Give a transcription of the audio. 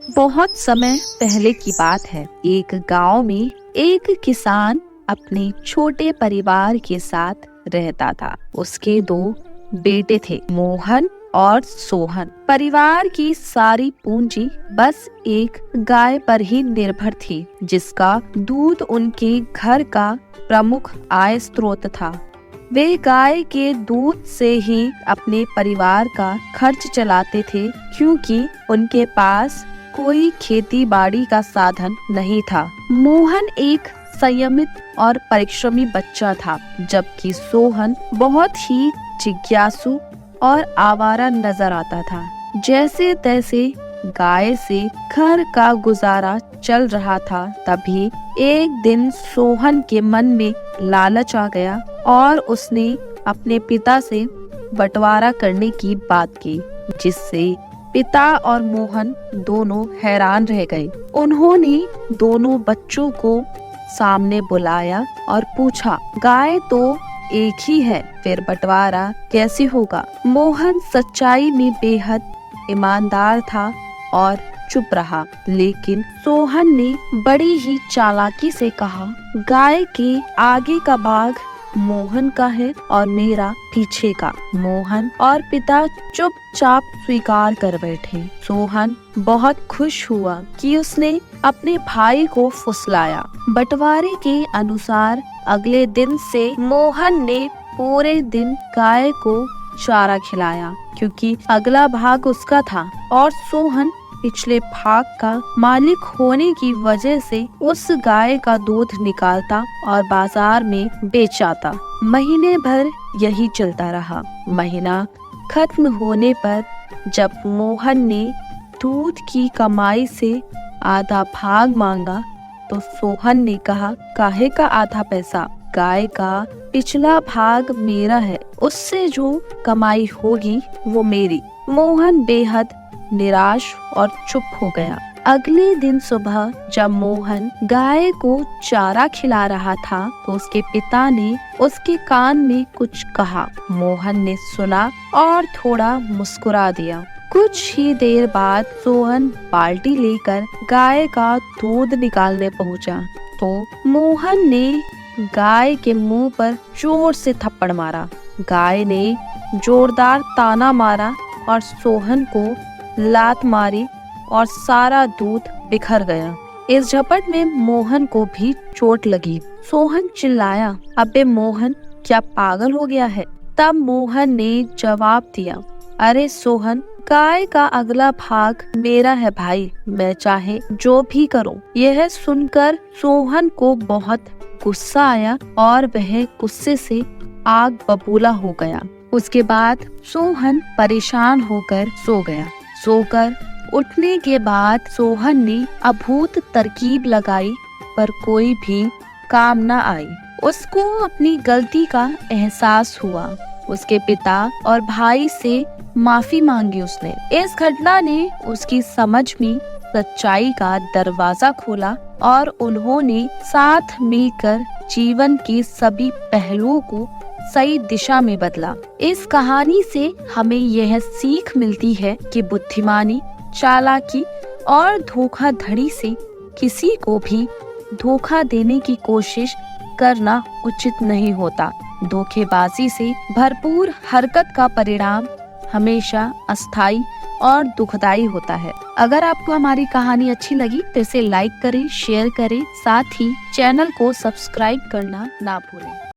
बहुत समय पहले की बात है। एक गांव में एक किसान अपने छोटे परिवार के साथ रहता था। उसके दो बेटे थे, मोहन और सोहन। परिवार की सारी पूंजी बस एक गाय पर ही निर्भर थी, जिसका दूध उनके घर का प्रमुख आय स्रोत था। वे गाय के दूध से ही अपने परिवार का खर्च चलाते थे, क्योंकि उनके पास कोई खेती बाड़ी का साधन नहीं था। मोहन एक संयमित और परिश्रमी बच्चा था, जबकि सोहन बहुत ही जिज्ञासु और आवारा नजर आता था। जैसे तैसे गाय से घर का गुजारा चल रहा था। तभी एक दिन सोहन के मन में लालच आ गया और उसने अपने पिता से बंटवारा करने की बात की, जिससे पिता और मोहन दोनों हैरान रह गए। उन्होंने दोनों बच्चों को सामने बुलाया और पूछा, गाय तो एक ही है, फिर बंटवारा कैसे होगा? मोहन सच्चाई में बेहद ईमानदार था और चुप रहा, लेकिन सोहन ने बड़ी ही चालाकी से कहा, गाय के आगे का भाग मोहन का है और मेरा पीछे का। मोहन और पिता चुपचाप स्वीकार कर बैठे। सोहन बहुत खुश हुआ कि उसने अपने भाई को फुसलाया। बंटवारे के अनुसार अगले दिन से मोहन ने पूरे दिन गाय को चारा खिलाया, क्योंकि अगला भाग उसका था और सोहन पिछले भाग का मालिक होने की वजह से उस गाय का दूध निकालता और बाजार में बेच आता। महीने भर यही चलता रहा। महीना खत्म होने पर जब मोहन ने दूध की कमाई से आधा भाग मांगा, तो सोहन ने कहा, काहे का आधा पैसा? गाय का पिछला भाग मेरा है, उससे जो कमाई होगी वो मेरी। मोहन बेहद निराश और चुप हो गया। अगले दिन सुबह जब मोहन गाय को चारा खिला रहा था, तो उसके पिता ने उसके कान में कुछ कहा। मोहन ने सुना और थोड़ा मुस्कुरा दिया। कुछ ही देर बाद सोहन बाल्टी लेकर गाय का दूध निकालने पहुंचा, तो मोहन ने गाय के मुंह पर जोर से थप्पड़ मारा। गाय ने जोरदार ताना मारा और सोहन को लात मारी और सारा दूध बिखर गया। इस झपट में मोहन को भी चोट लगी। सोहन चिल्लाया, अबे मोहन, क्या पागल हो गया है? तब मोहन ने जवाब दिया, अरे सोहन, गाय का अगला भाग मेरा है भाई, मैं चाहे जो भी करूं। यह सुनकर सोहन को बहुत गुस्सा आया और वह गुस्से से आग बबूला हो गया। उसके बाद सोहन परेशान होकर सो गया। सोकर उठने के बाद सोहन ने अभूत तरकीब लगाई, पर कोई भी काम न आई। उसको अपनी गलती का एहसास हुआ। उसके पिता और भाई से माफी मांगी उसने। इस घटना ने उसकी समझ में सच्चाई का दरवाजा खोला और उन्होंने साथ मिलकर जीवन के सभी पहलुओं को सही दिशा में बदला। इस कहानी से हमें यह सीख मिलती है कि बुद्धिमानी, चालाकी और धोखाधड़ी से किसी को भी धोखा देने की कोशिश करना उचित नहीं होता। धोखेबाजी से भरपूर हरकत का परिणाम हमेशा अस्थायी और दुखदाई होता है। अगर आपको हमारी कहानी अच्छी लगी तो इसे लाइक करें, शेयर करें, साथ ही चैनल को सब्सक्राइब करना ना भूलें।